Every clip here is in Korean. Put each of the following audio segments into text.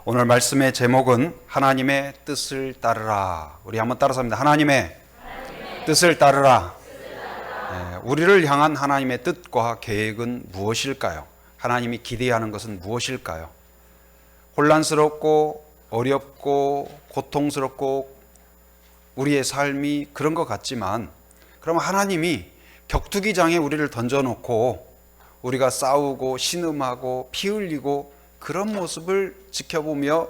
오늘 말씀의 제목은 하나님의 뜻을 따르라. 우리 한번 따라서 합니다. 하나님의 뜻을 따르라. 우리를 향한 하나님의 뜻과 계획은 무엇일까요? 하나님이 기대하는 것은 무엇일까요? 혼란스럽고 어렵고 고통스럽고 우리의 삶이 그런 것 같지만, 그럼 하나님이 격투기장에 우리를 던져놓고 우리가 싸우고 신음하고 피 흘리고 그런 모습을 지켜보며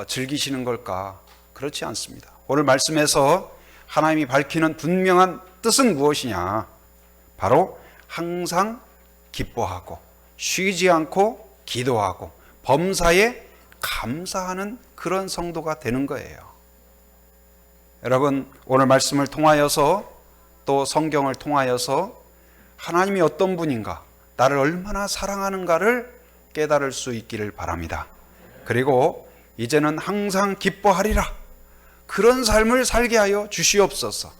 즐기시는 걸까? 그렇지 않습니다. 오늘 말씀에서 하나님이 밝히는 분명한 뜻은 무엇이냐? 바로 항상 기뻐하고 쉬지 않고 기도하고 범사에 감사하는 그런 성도가 되는 거예요. 여러분, 오늘 말씀을 통하여서 또 성경을 통하여서 하나님이 어떤 분인가, 나를 얼마나 사랑하는가를 깨달을 수 있기를 바랍니다. 그리고 이제는 항상 기뻐하리라, 그런 삶을 살게 하여 주시옵소서.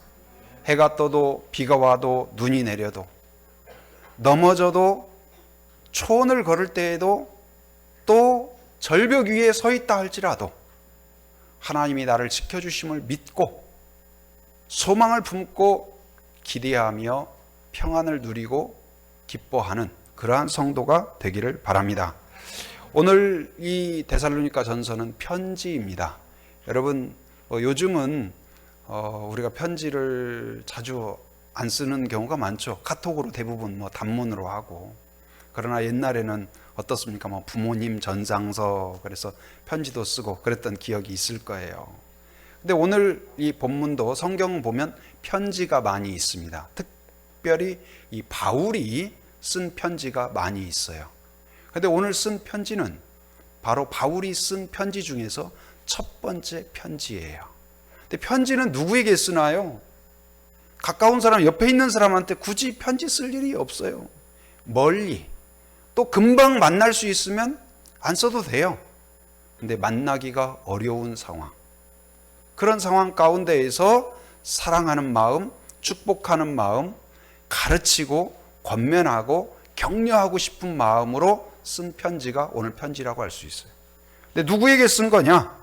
해가 떠도 비가 와도 눈이 내려도 넘어져도 초원을 걸을 때에도 또 절벽 위에 서 있다 할지라도 하나님이 나를 지켜주심을 믿고 소망을 품고 기대하며 평안을 누리고 기뻐하는 그러한 성도가 되기를 바랍니다. 오늘 이 데살로니가 전서는 편지입니다. 여러분, 요즘은 우리가 편지를 자주 안 쓰는 경우가 많죠. 카톡으로 대부분 단문으로 하고. 그러나 옛날에는 어떻습니까? 부모님 전상서, 그래서 편지도 쓰고 그랬던 기억이 있을 거예요. 근데 오늘 이 본문도 성경 보면 편지가 많이 있습니다. 특별히 이 바울이 쓴 편지가 많이 있어요. 근데 오늘 쓴 편지는 바로 바울이 쓴 편지 중에서 첫 번째 편지예요. 근데 편지는 누구에게 쓰나요? 가까운 사람, 옆에 있는 사람한테 굳이 편지 쓸 일이 없어요. 멀리, 또 금방 만날 수 있으면 안 써도 돼요. 근데 만나기가 어려운 상황, 그런 상황 가운데에서 사랑하는 마음, 축복하는 마음, 가르치고 권면하고 격려하고 싶은 마음으로 쓴 편지가 오늘 편지라고 할 수 있어요. 근데 누구에게 쓴 거냐?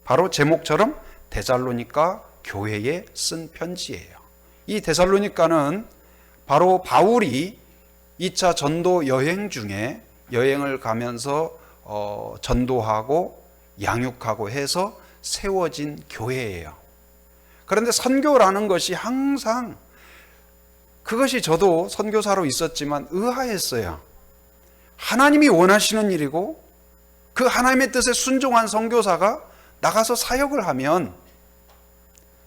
바로 제목처럼 데살로니가 교회에 쓴 편지예요. 이 데살로니가는 바로 바울이 2차 전도 여행 중에 여행을 가면서 전도하고 양육하고 해서 세워진 교회예요. 그런데 선교라는 것이 항상, 그것이 저도 선교사로 있었지만 의아했어요. 하나님이 원하시는 일이고 그 하나님의 뜻에 순종한 선교사가 나가서 사역을 하면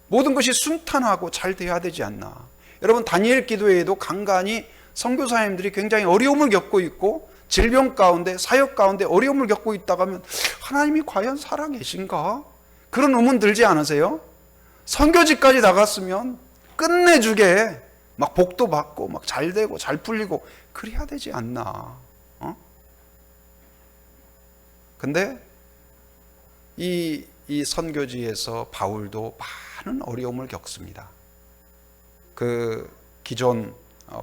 모든 것이 순탄하고 잘 돼야 되지 않나. 여러분, 다니엘 기도회에도 간간히 선교사님들이 굉장히 어려움을 겪고 있고 질병 가운데, 사역 가운데 어려움을 겪고 있다고 하면 하나님이 과연 살아계신가? 그런 의문 들지 않으세요? 선교지까지 나갔으면 끝내주게 막 복도 받고 막 잘 되고 잘 풀리고 그래야 되지 않나. 근데 이 선교지에서 바울도 많은 어려움을 겪습니다. 그 기존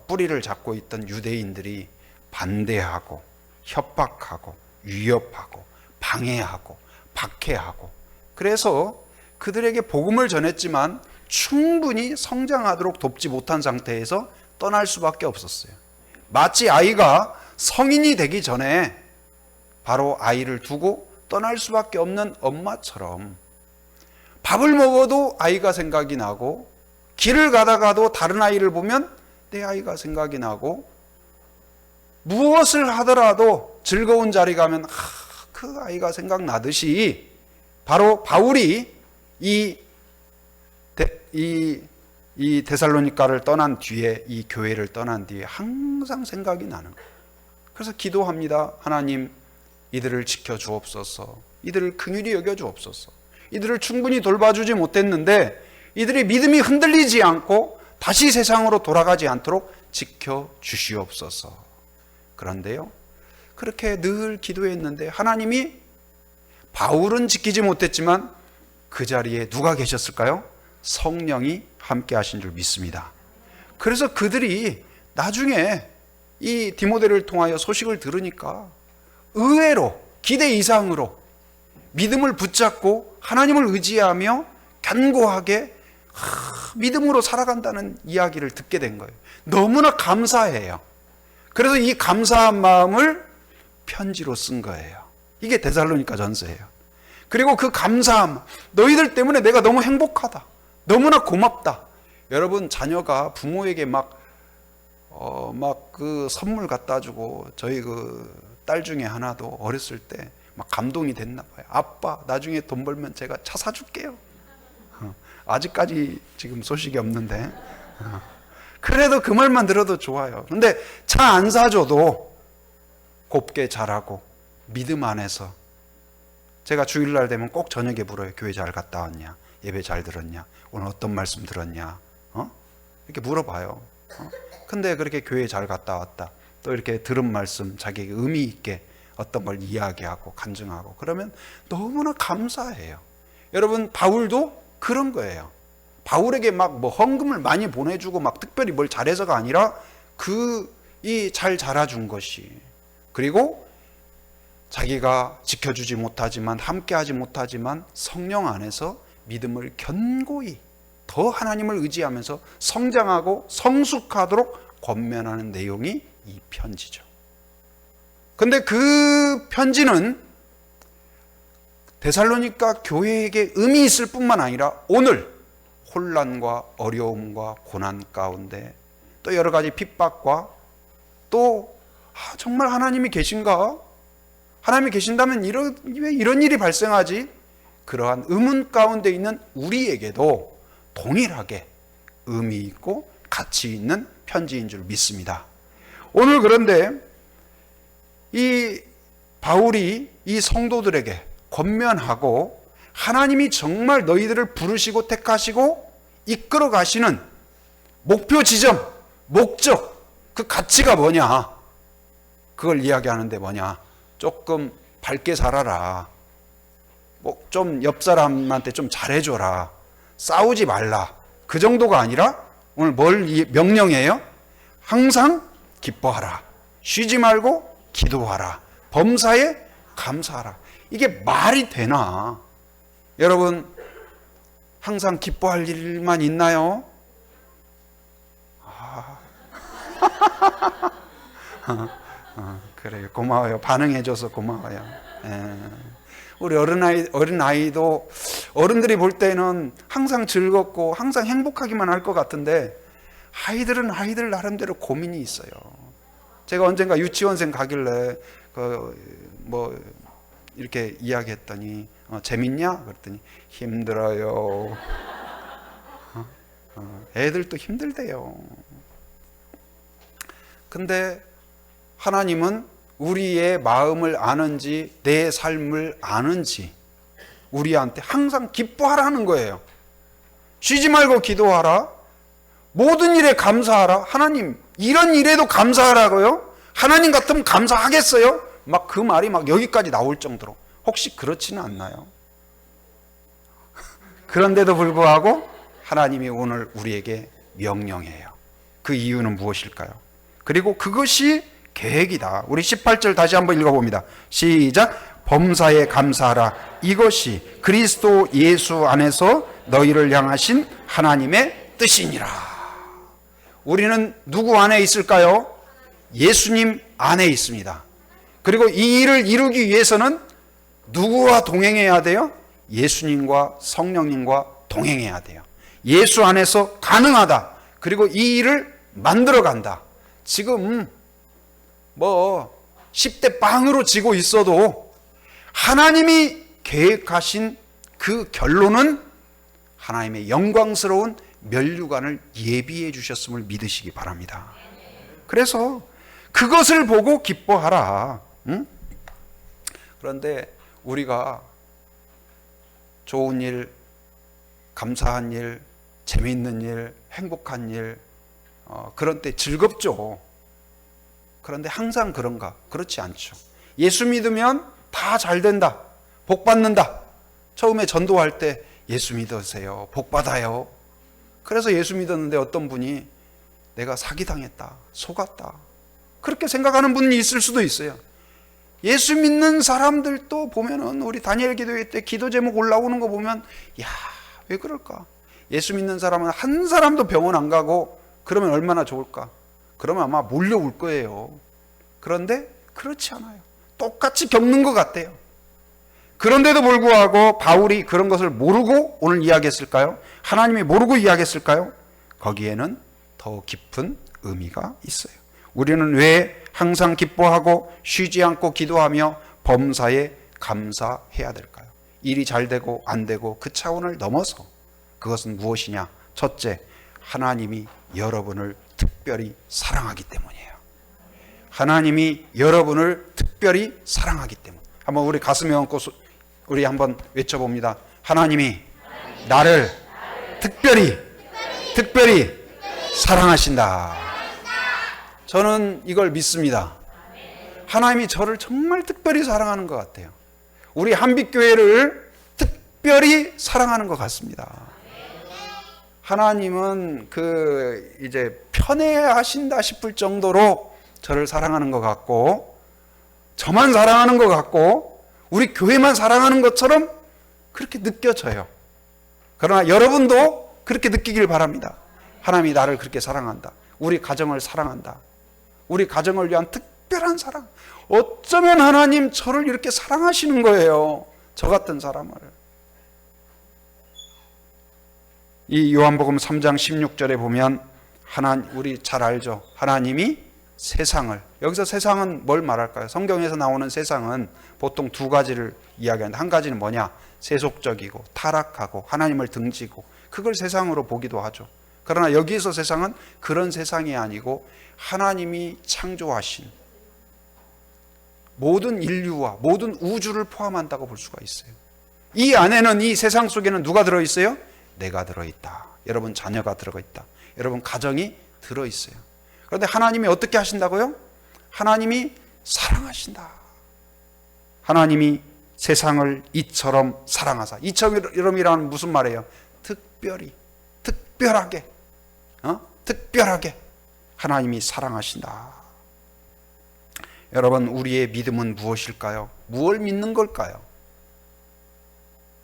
뿌리를 잡고 있던 유대인들이 반대하고 협박하고 위협하고 방해하고 박해하고, 그래서 그들에게 복음을 전했지만 충분히 성장하도록 돕지 못한 상태에서 떠날 수밖에 없었어요. 마치 아이가 성인이 되기 전에 바로 아이를 두고 떠날 수밖에 없는 엄마처럼, 밥을 먹어도 아이가 생각이 나고 길을 가다가도 다른 아이를 보면 내 아이가 생각이 나고, 무엇을 하더라도 즐거운 자리 가면 그 아이가 생각나듯이 바로 바울이 이 데살로니가를 떠난 뒤에, 이 교회를 떠난 뒤에 항상 생각이 나는 거예요. 그래서 기도합니다. 하나님, 이들을 지켜주옵소서. 이들을 긍휼히 여겨주옵소서. 이들을 충분히 돌봐주지 못했는데 이들의 믿음이 흔들리지 않고 다시 세상으로 돌아가지 않도록 지켜주시옵소서. 그런데요, 그렇게 늘 기도했는데 하나님이, 바울은 지키지 못했지만 그 자리에 누가 계셨을까요? 성령이 함께 하신 줄 믿습니다. 그래서 그들이 나중에 이 디모데를 통하여 소식을 들으니까 의외로 기대 이상으로 믿음을 붙잡고 하나님을 의지하며 견고하게 믿음으로 살아간다는 이야기를 듣게 된 거예요. 너무나 감사해요. 그래서 이 감사한 마음을 편지로 쓴 거예요. 이게 데살로니가 전서예요. 그리고 그 감사함, 너희들 때문에 내가 너무 행복하다, 너무나 고맙다. 여러분, 자녀가 부모에게 막 그 선물 갖다 주고, 저희 그 딸 중에 하나도 어렸을 때 막 감동이 됐나 봐요. 아빠, 나중에 돈 벌면 제가 차 사줄게요. 아직까지 지금 소식이 없는데, 그래도 그 말만 들어도 좋아요. 근데 차 안 사줘도 곱게 자라고 믿음 안에서, 제가 주일날 되면 꼭 저녁에 물어요. 교회 잘 갔다 왔냐? 예배 잘 들었냐? 오늘 어떤 말씀 들었냐? 이렇게 물어봐요. 근데 그렇게 교회 잘 갔다 왔다, 또 이렇게 들은 말씀 자기에게 의미 있게 어떤 걸 이야기하고 간증하고 그러면 너무나 감사해요. 여러분, 바울도 그런 거예요. 바울에게 막 뭐 헌금을 많이 보내주고 막 특별히 뭘 잘해서가 아니라 이 잘 자라준 것이, 그리고 자기가 지켜주지 못하지만 함께하지 못하지만 성령 안에서 믿음을 견고히 더 하나님을 의지하면서 성장하고 성숙하도록 권면하는 내용이 이 편지죠. 근데 그 편지는 데살로니가 교회에게 의미 있을 뿐만 아니라 오늘 혼란과 어려움과 고난 가운데 또 여러 가지 핍박과 또 정말 하나님이 계신가? 하나님이 계신다면 왜 이런 일이 발생하지? 그러한 의문 가운데 있는 우리에게도 동일하게 의미 있고 가치 있는 편지인 줄 믿습니다. 오늘 그런데 이 바울이 이 성도들에게 권면하고 하나님이 정말 너희들을 부르시고 택하시고 이끌어 가시는 목표 지점, 목적, 그 가치가 뭐냐? 그걸 이야기하는데 뭐냐? 조금 밝게 살아라. 뭐 좀 옆 사람한테 좀 잘해줘라. 싸우지 말라. 그 정도가 아니라 오늘 뭘 명령해요? 항상 기뻐하라. 쉬지 말고 기도하라. 범사에 감사하라. 이게 말이 되나? 여러분, 항상 기뻐할 일만 있나요? 그래요. 고마워요. 반응해줘서 고마워요. 우리 어린아이도 어른들이 볼 때는 항상 즐겁고 항상 행복하기만 할 것 같은데 아이들은 아이들 나름대로 고민이 있어요. 제가 언젠가 유치원생 가길래 이렇게 이야기했더니 재밌냐? 그랬더니 힘들어요. 애들도 힘들대요. 근데 하나님은 우리의 마음을 아는지 내 삶을 아는지 우리한테 항상 기뻐하라는 거예요. 쉬지 말고 기도하라. 모든 일에 감사하라. 하나님, 이런 일에도 감사하라고요? 하나님 같으면 감사하겠어요? 막 그 말이 막 여기까지 나올 정도로. 혹시 그렇지는 않나요? 그런데도 불구하고 하나님이 오늘 우리에게 명령해요. 그 이유는 무엇일까요? 그리고 그것이 계획이다. 우리 18절 다시 한번 읽어봅니다. 시작. 범사에 감사하라. 이것이 그리스도 예수 안에서 너희를 향하신 하나님의 뜻이니라. 우리는 누구 안에 있을까요? 예수님 안에 있습니다. 그리고 이 일을 이루기 위해서는 누구와 동행해야 돼요? 예수님과 성령님과 동행해야 돼요. 예수 안에서 가능하다. 그리고 이 일을 만들어 간다. 지금 10대 빵으로 지고 있어도 하나님이 계획하신 그 결론은 하나님의 영광스러운 면류관을 예비해 주셨음을 믿으시기 바랍니다. 그래서 그것을 보고 기뻐하라. 그런데 우리가 좋은 일, 감사한 일, 재미있는 일, 행복한 일, 그런 때 즐겁죠. 그런데 항상 그런가? 그렇지 않죠. 예수 믿으면 다 잘 된다. 복 받는다. 처음에 전도할 때 예수 믿으세요. 복 받아요. 그래서 예수 믿었는데 어떤 분이 내가 사기당했다. 속았다. 그렇게 생각하는 분이 있을 수도 있어요. 예수 믿는 사람들도 보면은 우리 다니엘 기도회 때 기도 제목 올라오는 거 보면 야, 왜 그럴까? 예수 믿는 사람은 한 사람도 병원 안 가고 그러면 얼마나 좋을까? 그러면 아마 몰려올 거예요. 그런데 그렇지 않아요. 똑같이 겪는 것 같아요. 그런데도 불구하고 바울이 그런 것을 모르고 오늘 이야기했을까요? 하나님이 모르고 이야기했을까요? 거기에는 더 깊은 의미가 있어요. 우리는 왜 항상 기뻐하고 쉬지 않고 기도하며 범사에 감사해야 될까요? 일이 잘 되고 안 되고 그 차원을 넘어서 그것은 무엇이냐? 첫째, 하나님이 여러분을 특별히 사랑하기 때문이에요. 하나님이 여러분을 특별히 사랑하기 때문. 한번 우리 가슴에 얹고 우리 한번 외쳐봅니다. 하나님이 나를 특별히 사랑하신다. 저는 이걸 믿습니다. 하나님이 저를 정말 특별히 사랑하는 것 같아요. 우리 한빛교회를 특별히 사랑하는 것 같습니다. 하나님은 이제 편애하신다 싶을 정도로 저를 사랑하는 것 같고, 저만 사랑하는 것 같고, 우리 교회만 사랑하는 것처럼 그렇게 느껴져요. 그러나 여러분도 그렇게 느끼길 바랍니다. 하나님이 나를 그렇게 사랑한다. 우리 가정을 사랑한다. 우리 가정을 위한 특별한 사랑. 어쩌면 하나님 저를 이렇게 사랑하시는 거예요. 저 같은 사람을. 이 요한복음 3장 16절에 보면 우리 잘 알죠. 하나님이 세상을, 여기서 세상은 뭘 말할까요? 성경에서 나오는 세상은 보통 두 가지를 이야기하는데, 한 가지는 뭐냐? 세속적이고 타락하고 하나님을 등지고, 그걸 세상으로 보기도 하죠. 그러나 여기에서 세상은 그런 세상이 아니고 하나님이 창조하신 모든 인류와 모든 우주를 포함한다고 볼 수가 있어요. 이 안에는, 이 세상 속에는 누가 들어있어요? 내가 들어있다. 여러분 자녀가 들어있다. 여러분 가정이 들어있어요. 그런데 하나님이 어떻게 하신다고요? 하나님이 사랑하신다. 하나님이 세상을 이처럼 사랑하사. 이처럼이라는 무슨 말이에요? 특별하게 하나님이 사랑하신다. 여러분, 우리의 믿음은 무엇일까요? 무엇을 믿는 걸까요?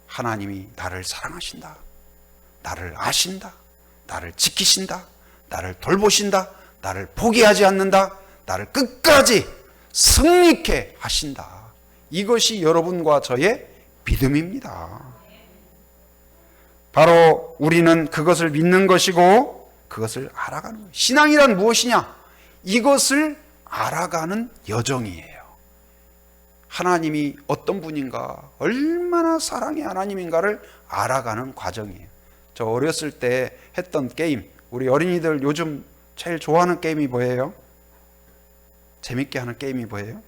하나님이 나를 사랑하신다. 나를 아신다. 나를 지키신다. 나를 돌보신다. 나를 포기하지 않는다. 나를 끝까지 승리케 하신다. 이것이 여러분과 저의 믿음입니다. 바로 우리는 그것을 믿는 것이고 그것을 알아가는 거예요. 신앙이란 무엇이냐? 이것을 알아가는 여정이에요. 하나님이 어떤 분인가, 얼마나 사랑의 하나님인가를 알아가는 과정이에요. 저 어렸을 때 했던 게임, 우리 어린이들 요즘 제일 좋아하는 게임이 뭐예요? 재밌게 하는 게임이 뭐예요?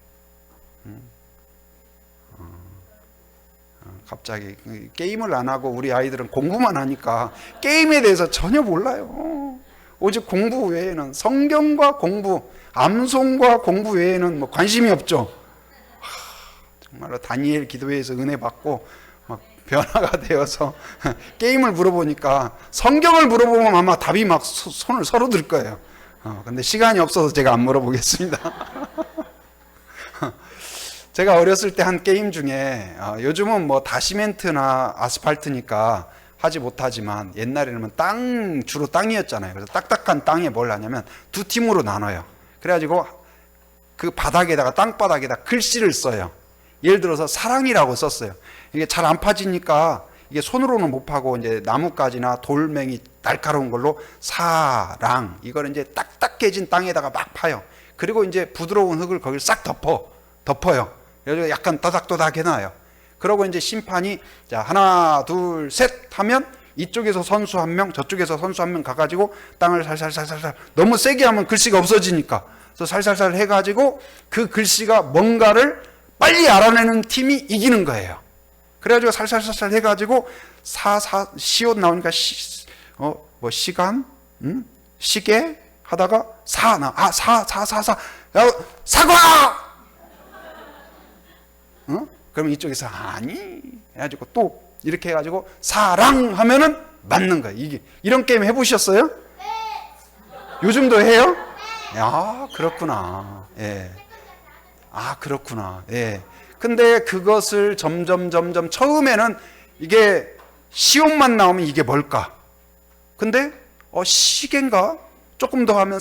갑자기 게임을 안 하고 우리 아이들은 공부만 하니까 게임에 대해서 전혀 몰라요. 오직 공부 외에는, 성경과 공부, 암송과 공부 외에는 뭐 관심이 없죠. 정말로 다니엘 기도회에서 은혜 받고 막 변화가 되어서 게임을 물어보니까, 성경을 물어보면 아마 답이 막 손을 서로 들 거예요. 근데 시간이 없어서 제가 안 물어보겠습니다. 제가 어렸을 때 한 게임 중에, 요즘은 뭐 다시멘트나 아스팔트니까 하지 못하지만 옛날에는 주로 땅이었잖아요. 그래서 딱딱한 땅에 뭘 하냐면 두 팀으로 나눠요. 그래가지고 그 바닥에다가, 땅바닥에다 글씨를 써요. 예를 들어서 사랑이라고 썼어요. 이게 잘 안 파지니까 이게 손으로는 못 파고 이제 나뭇가지나 돌멩이 날카로운 걸로 사랑, 이걸 이제 딱딱해진 땅에다가 막 파요. 그리고 이제 부드러운 흙을 거기를 싹 덮어요. 그래서 약간 또닥또닥 해놔요. 그러고 이제 심판이, 자, 하나, 둘, 셋 하면 이쪽에서 선수 한 명, 저쪽에서 선수 한 명 가가지고 땅을 살살살살, 너무 세게 하면 글씨가 없어지니까, 그래서 살살살 해가지고 그 글씨가 뭔가를 빨리 알아내는 팀이 이기는 거예요. 그래가지고 살살살살 해가지고 시옷 나오니까 시간, 시계 하다가 사과! 그러면 이쪽에서 아니 해가지고 또 이렇게 해가지고 사랑 하면은 맞는 거예요. 이런 게임 해보셨어요? 네. 요즘도 해요? 야, 그렇구나. 예. 아, 그렇구나. 예. 근데 그것을 점점 처음에는 이게 시옷만 나오면 이게 뭘까? 근데 시계인가? 조금 더 하면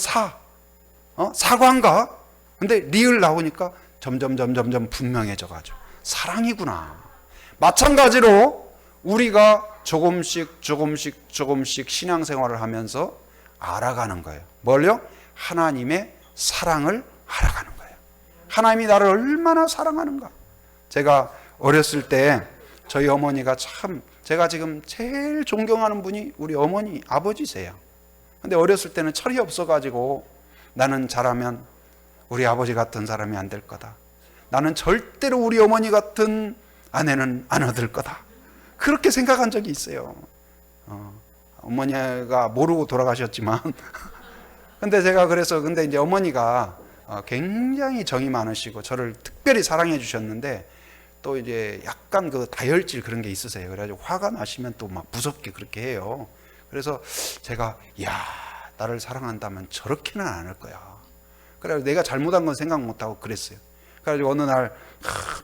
사과인가? 근데 리을 나오니까 점점 분명해져 가지고 사랑이구나. 마찬가지로 우리가 조금씩 신앙생활을 하면서 알아가는 거예요. 뭘요? 하나님의 사랑을 알아가는 거예요. 하나님이 나를 얼마나 사랑하는가. 제가 어렸을 때 저희 어머니가 참, 제가 지금 제일 존경하는 분이 우리 어머니 아버지세요. 근데 어렸을 때는 철이 없어가지고 나는 자라면 우리 아버지 같은 사람이 안 될 거다. 나는 절대로 우리 어머니 같은 아내는 안 얻을 거다. 그렇게 생각한 적이 있어요. 어머니가 모르고 돌아가셨지만 근데 제가 근데 이제 어머니가 굉장히 정이 많으시고 저를 특별히 사랑해 주셨는데 또 이제 약간 그 다혈질 그런 게 있으세요. 그래가지고 화가 나시면 또 막 무섭게 그렇게 해요. 그래서 제가 나를 사랑한다면 저렇게는 안 할 거야. 그래서 내가 잘못한 건 생각 못하고 그랬어요. 그래가지고 어느 날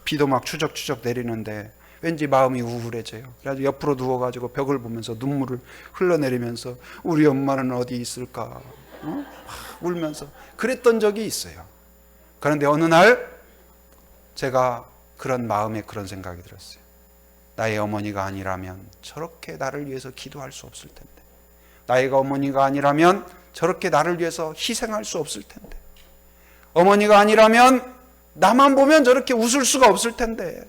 비도 막 추적추적 내리는데 왠지 마음이 우울해져요. 그래가지고 옆으로 누워가지고 벽을 보면서 눈물을 흘러내리면서 우리 엄마는 어디 있을까? 울면서 그랬던 적이 있어요. 그런데 어느 날 제가 그런 마음에 그런 생각이 들었어요. 나의 어머니가 아니라면 저렇게 나를 위해서 기도할 수 없을 텐데, 나의 어머니가 아니라면 저렇게 나를 위해서 희생할 수 없을 텐데, 어머니가 아니라면 나만 보면 저렇게 웃을 수가 없을 텐데.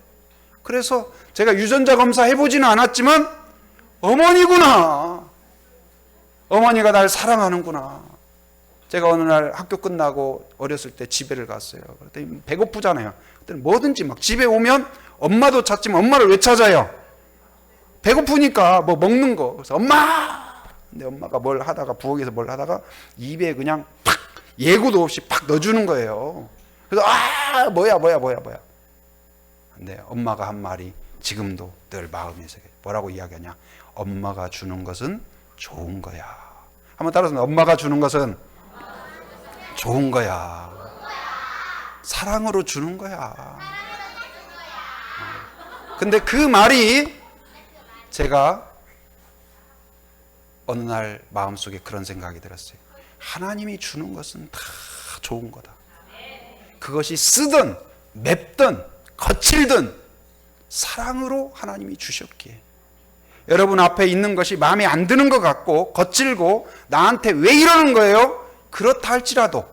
그래서 제가 유전자 검사 해보지는 않았지만 어머니구나, 어머니가 날 사랑하는구나. 제가 어느 날 학교 끝나고 어렸을 때 집에를 갔어요. 그랬더니 배고프잖아요. 그때는 뭐든지 막 집에 오면 엄마도 찾지만 엄마를 왜 찾아요? 배고프니까 뭐 먹는 거. 그래서 엄마! 근데 엄마가 뭘 하다가 부엌에서 뭘 하다가 입에 그냥 팍 예고도 없이 팍 넣어주는 거예요. 그래서 뭐야. 근데 엄마가 한 말이 지금도 늘 마음에 새겨. 뭐라고 이야기하냐? 엄마가 주는 것은 좋은 거야. 한번 따라서 엄마가 주는 것은 좋은 거야. 사랑으로 주는 거야. 근데 그 말이 제가 어느 날 마음속에 그런 생각이 들었어요. 하나님이 주는 것은 다 좋은 거다. 그것이 쓰든 맵든 거칠든 사랑으로 하나님이 주셨기에, 여러분 앞에 있는 것이 마음에 안 드는 것 같고 거칠고 나한테 왜 이러는 거예요? 그렇다 할지라도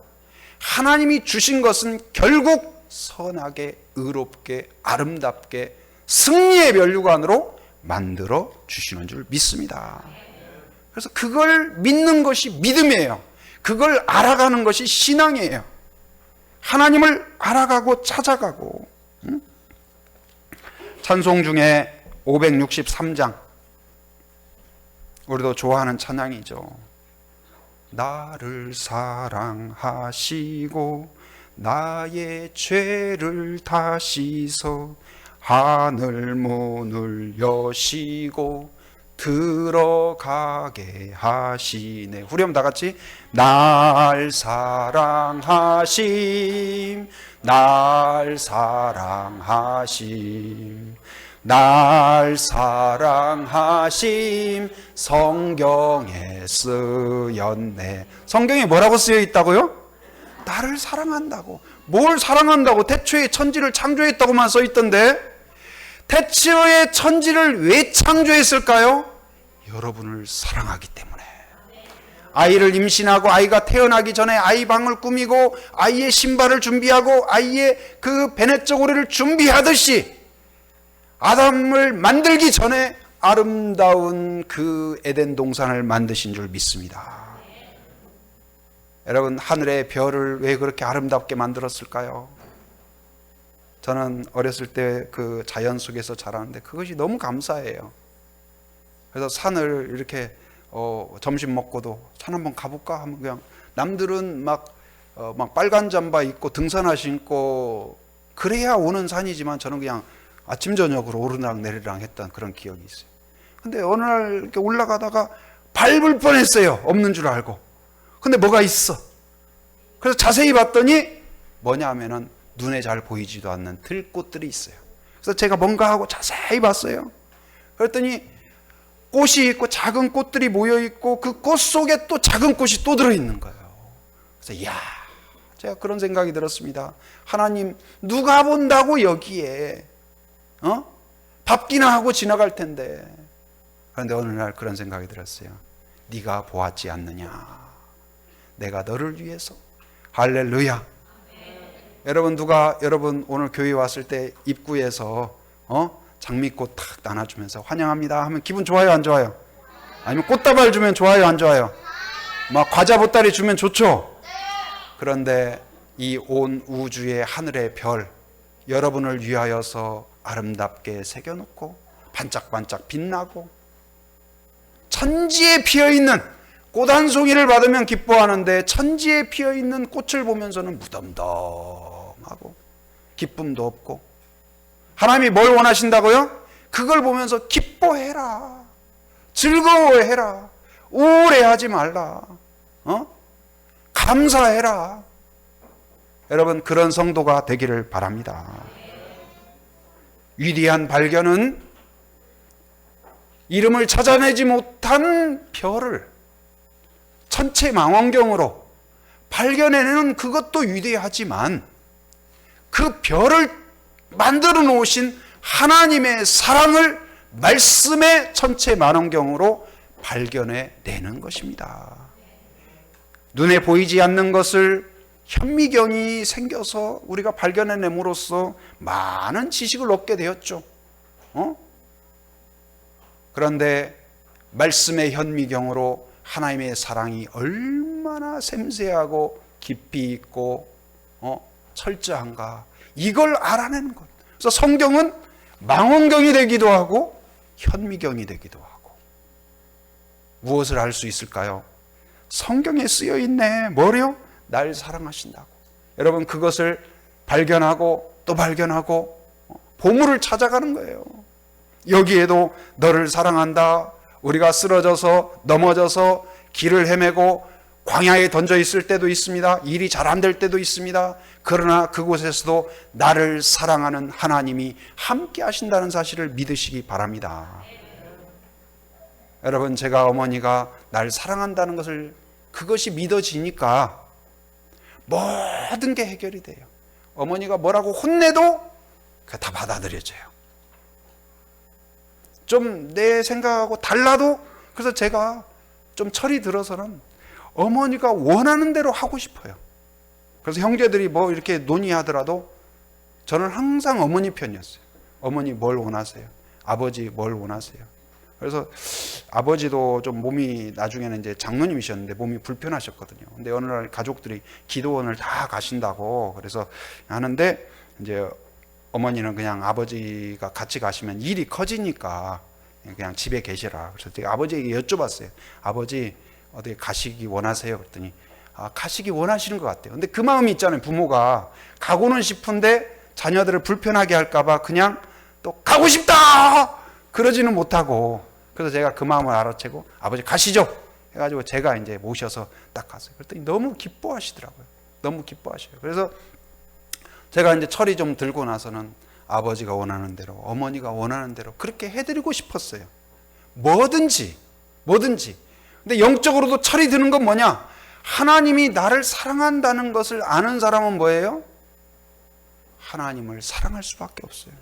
하나님이 주신 것은 결국 선하게, 의롭게, 아름답게 승리의 면류관으로 만들어 주시는 줄 믿습니다. 그래서 그걸 믿는 것이 믿음이에요. 그걸 알아가는 것이 신앙이에요. 하나님을 알아가고 찾아가고. 찬송 중에 563장, 우리도 좋아하는 찬양이죠. 나를 사랑하시고 나의 죄를 다 씻어 하늘 문을 여시고 들어가게 하시네. 후렴 다 같이. 날 사랑하심, 날 사랑하심, 날 사랑하심. 성경에 쓰였네. 성경에 뭐라고 쓰여 있다고요? 나를 사랑한다고. 뭘 사랑한다고? 태초에 천지를 창조했다고만 써 있던데, 태초에 천지를 왜 창조했을까요? 여러분을 사랑하기 때문에. 아이를 임신하고 아이가 태어나기 전에 아이 방을 꾸미고 아이의 신발을 준비하고 아이의 그 베넷저고리를 준비하듯이 아담을 만들기 전에 아름다운 그 에덴 동산을 만드신 줄 믿습니다. 여러분, 하늘의 별을 왜 그렇게 아름답게 만들었을까요? 저는 어렸을 때 그 자연 속에서 자라는데 그것이 너무 감사해요. 그래서 산을 이렇게 점심 먹고도 산 한번 가볼까 하면 그냥 남들은 막 빨간 잠바 입고 등산화 신고 그래야 오는 산이지만 저는 그냥 아침 저녁으로 오르락 내리락 했던 그런 기억이 있어요. 근데 어느 날 이렇게 올라가다가 밟을 뻔했어요. 없는 줄 알고. 근데 뭐가 있어. 그래서 자세히 봤더니 뭐냐 하면은 눈에 잘 보이지도 않는 들꽃들이 있어요. 그래서 제가 뭔가 하고 자세히 봤어요. 그랬더니 꽃이 있고 작은 꽃들이 모여 있고 그 꽃 속에 또 작은 꽃이 또 들어있는 거예요. 그래서 이야, 제가 그런 생각이 들었습니다. 하나님, 누가 본다고 여기에 밟기나 하고 지나갈 텐데. 그런데 어느 날 그런 생각이 들었어요. 네가 보았지 않느냐, 내가 너를 위해서. 할렐루야. 여러분 오늘 교회 왔을 때 입구에서 장미꽃 탁 나눠주면서 환영합니다 하면 기분 좋아요, 안 좋아요? 아니면 꽃다발 주면 좋아요, 안 좋아요? 막 과자 보따리 주면 좋죠? 그런데 이 온 우주의 하늘의 별, 여러분을 위하여서 아름답게 새겨놓고 반짝반짝 빛나고, 천지에 피어있는 꽃 한 송이를 받으면 기뻐하는데 천지에 피어있는 꽃을 보면서는 무덤덤하고 기쁨도 없고, 하나님이 뭘 원하신다고요? 그걸 보면서 기뻐해라, 즐거워해라, 우울해하지 말라, 감사해라. 여러분, 그런 성도가 되기를 바랍니다. 위대한 발견은 이름을 찾아내지 못한 별을 천체 망원경으로 발견해내는 그것도 위대하지만, 그 별을 만들어 놓으신 하나님의 사랑을 말씀의 천체 망원경으로 발견해내는 것입니다. 눈에 보이지 않는 것을 현미경이 생겨서 우리가 발견해냄으로써 많은 지식을 얻게 되었죠. 그런데 말씀의 현미경으로 하나님의 사랑이 얼마나 섬세하고 깊이 있고 철저한가, 이걸 알아내는 것. 그래서 성경은 망원경이 되기도 하고 현미경이 되기도 하고. 무엇을 알 수 있을까요? 성경에 쓰여 있네. 뭐래요? 날 사랑하신다고. 여러분, 그것을 발견하고 또 발견하고 보물을 찾아가는 거예요. 여기에도 너를 사랑한다. 우리가 쓰러져서 넘어져서 길을 헤매고 광야에 던져 있을 때도 있습니다. 일이 잘 안 될 때도 있습니다. 그러나 그곳에서도 나를 사랑하는 하나님이 함께 하신다는 사실을 믿으시기 바랍니다. 여러분, 제가 어머니가 날 사랑한다는 것을, 그것이 믿어지니까 모든 게 해결이 돼요. 어머니가 뭐라고 혼내도 그게 다 받아들여져요. 좀 내 생각하고 달라도, 그래서 제가 좀 철이 들어서는 어머니가 원하는 대로 하고 싶어요. 그래서 형제들이 뭐 이렇게 논의하더라도 저는 항상 어머니 편이었어요. 어머니 뭘 원하세요? 아버지 뭘 원하세요? 그래서 아버지도 좀 몸이, 나중에는 이제 장로님이셨는데 몸이 불편하셨거든요. 근데 어느 날 가족들이 기도원을 다 가신다고 그래서 하는데, 이제 어머니는 그냥 아버지가 같이 가시면 일이 커지니까 그냥 집에 계시라. 그래서 제가 아버지에게 여쭤봤어요. 아버지 어디 가시기 원하세요? 그랬더니 가시기 원하시는 것 같아요. 근데 그 마음이 있잖아요. 부모가 가고는 싶은데 자녀들을 불편하게 할까봐 그냥 또 가고 싶다 그러지는 못하고, 그래서 제가 그 마음을 알아채고 아버지 가시죠 해가지고 제가 이제 모셔서 딱 갔어요. 그랬더니 너무 기뻐하시더라고요. 너무 기뻐하셔요. 그래서 제가 이제 철이 좀 들고 나서는 아버지가 원하는 대로, 어머니가 원하는 대로 그렇게 해드리고 싶었어요. 뭐든지. 근데 영적으로도 철이 드는 건 뭐냐? 하나님이 나를 사랑한다는 것을 아는 사람은 뭐예요? 하나님을 사랑할 수밖에 없어요.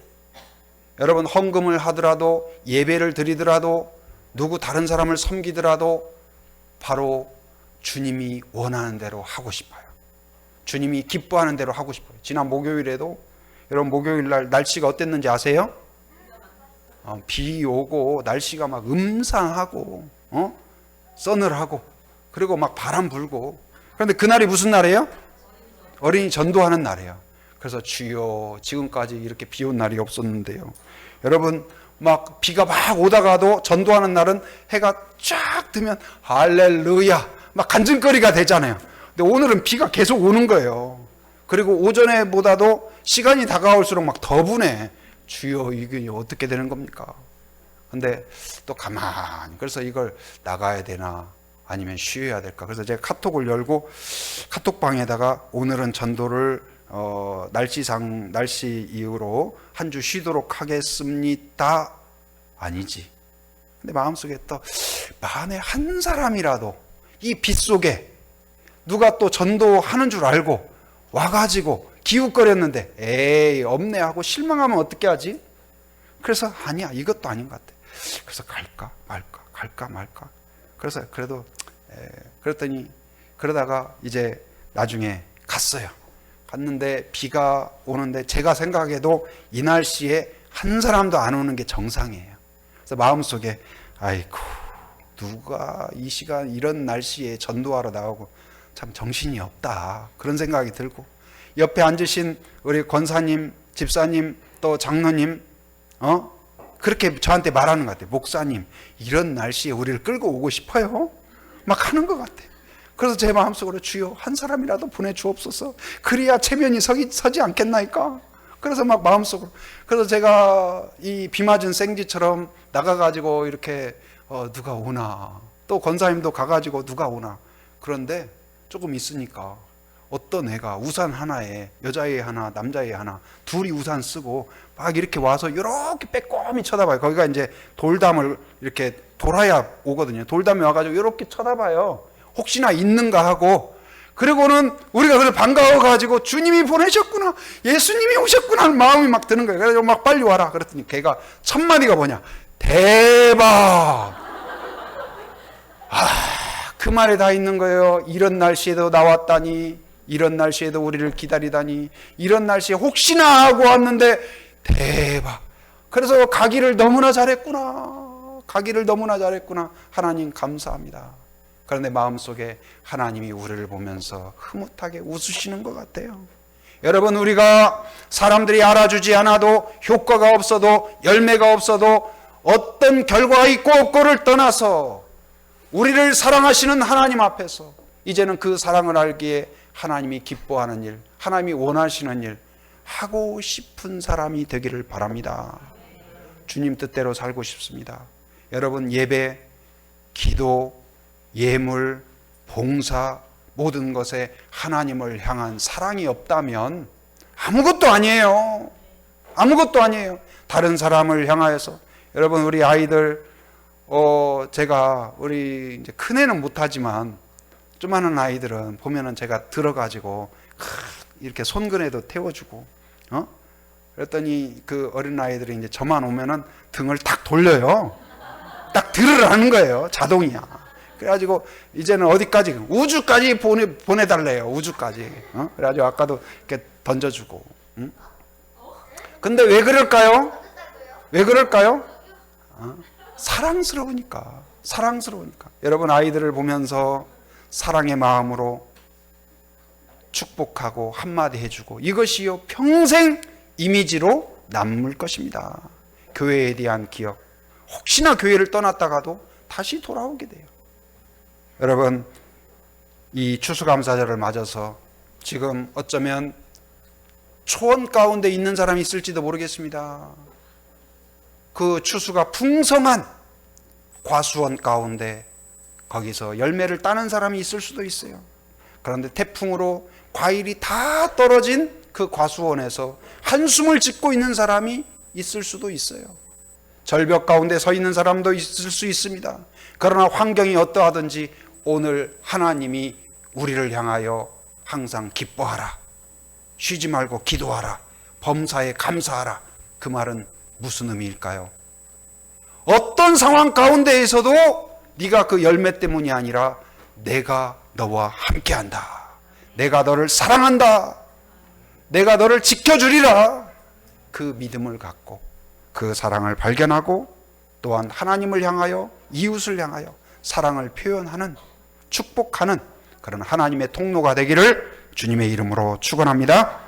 여러분, 헌금을 하더라도, 예배를 드리더라도, 누구 다른 사람을 섬기더라도 바로 주님이 원하는 대로 하고 싶어요. 주님이 기뻐하는 대로 하고 싶어요. 지난 목요일에도, 여러분 목요일 날 날씨가 어땠는지 아세요? 비 오고 날씨가 막 음산하고 서늘하고, 그리고 막 바람 불고. 그런데 그날이 무슨 날이에요? 어린이 전도하는 날이에요. 그래서 주여, 지금까지 이렇게 비 온 날이 없었는데요. 여러분, 막 비가 막 오다가도 전도하는 날은 해가 쫙 뜨면 할렐루야 막 간증거리가 되잖아요. 근데 오늘은 비가 계속 오는 거예요. 그리고 오전에보다도 시간이 다가올수록 막 더 부네. 주여, 이게 어떻게 되는 겁니까? 근데 또 가만히, 그래서 이걸 나가야 되나 아니면 쉬어야 될까. 그래서 제가 카톡을 열고 카톡방에다가 오늘은 전도를 날씨 이후로 한 주 쉬도록 하겠습니다. 아니지. 근데 마음속에 또 만에 한 사람이라도 이 빛 속에 누가 또 전도하는 줄 알고 와가지고 기웃거렸는데 에이 없네 하고 실망하면 어떻게 하지? 그래서 아니야 이것도 아닌 것 같아. 그래서 갈까 말까. 그래서 그랬더니 그러다가 이제 나중에 갔어요. 갔는데 비가 오는데 제가 생각해도 이 날씨에 한 사람도 안 오는 게 정상이에요. 그래서 마음속에 아이고 누가 이 시간 이런 날씨에 전도하러 나오고 참 정신이 없다 그런 생각이 들고, 옆에 앉으신 우리 권사님, 집사님, 또 장로님 그렇게 저한테 말하는 것 같아요. 목사님 이런 날씨에 우리를 끌고 오고 싶어요? 막 하는 것 같아요. 그래서 제 마음속으로 주여 한 사람이라도 보내주옵소서. 그래야 체면이 서지 않겠나이까. 그래서 막 마음속으로, 그래서 제가 이 비 맞은 생쥐처럼 나가가지고 이렇게 누가 오나, 또 권사님도 가가지고 누가 오나. 그런데 조금 있으니까 어떤 애가 우산 하나에 여자애 하나 남자애 하나 둘이 우산 쓰고 막 이렇게 와서 이렇게 빼꼼히 쳐다봐요. 거기가 이제 돌담을 이렇게 돌아야 오거든요. 돌담에 와가지고 이렇게 쳐다봐요. 혹시나 있는가 하고. 그리고는 우리가 그래 반가워가지고 주님이 보내셨구나, 예수님이 오셨구나 하는 마음이 막 드는 거예요. 그래서 막 빨리 와라 그랬더니 걔가 첫 마디가 뭐냐, 대박. 그 말에 다 있는 거예요. 이런 날씨에도 나왔다니, 이런 날씨에도 우리를 기다리다니, 이런 날씨에 혹시나 하고 왔는데 대박. 그래서 가기를 너무나 잘했구나, 하나님 감사합니다. 그런데 마음속에 하나님이 우리를 보면서 흐뭇하게 웃으시는 것 같아요. 여러분, 우리가 사람들이 알아주지 않아도, 효과가 없어도, 열매가 없어도, 어떤 결과가 있고 없고를 떠나서 우리를 사랑하시는 하나님 앞에서 이제는 그 사랑을 알기에 하나님이 기뻐하는 일, 하나님이 원하시는 일 하고 싶은 사람이 되기를 바랍니다. 주님 뜻대로 살고 싶습니다. 여러분, 예배, 기도, 예물, 봉사, 모든 것에 하나님을 향한 사랑이 없다면 아무것도 아니에요. 다른 사람을 향하여서, 여러분, 우리 아이들, 제가 우리 이제 큰애는 못하지만 조그마한 아이들은 보면은 제가 들어가지고 이렇게 손근에도 태워주고, 그랬더니 그 어린 아이들이 이제 저만 오면은 등을 딱 돌려요. 딱 들으라는 거예요. 자동이야. 그래가지고 이제는 어디까지, 우주까지 보내달래요. 우주까지. 그래가지고 아까도 이렇게 던져주고. 근데 왜 그럴까요? 사랑스러우니까. 여러분, 아이들을 보면서 사랑의 마음으로 축복하고 한마디 해주고, 이것이요 평생 이미지로 남을 것입니다. 교회에 대한 기억. 혹시나 교회를 떠났다가도 다시 돌아오게 돼요. 여러분, 이 추수감사절을 맞아서 지금 어쩌면 초원 가운데 있는 사람이 있을지도 모르겠습니다. 그 추수가 풍성한 과수원 가운데 거기서 열매를 따는 사람이 있을 수도 있어요. 그런데 태풍으로 과일이 다 떨어진 그 과수원에서 한숨을 짓고 있는 사람이 있을 수도 있어요. 절벽 가운데 서 있는 사람도 있을 수 있습니다. 그러나 환경이 어떠하든지 오늘 하나님이 우리를 향하여 항상 기뻐하라, 쉬지 말고 기도하라, 범사에 감사하라. 그 말은 무슨 의미일까요? 어떤 상황 가운데에서도 네가 그 열매 때문이 아니라 내가 너와 함께한다, 내가 너를 사랑한다, 내가 너를 지켜주리라. 그 믿음을 갖고 그 사랑을 발견하고 또한 하나님을 향하여, 이웃을 향하여 사랑을 표현하는, 축복하는 그런 하나님의 통로가 되기를 주님의 이름으로 축원합니다.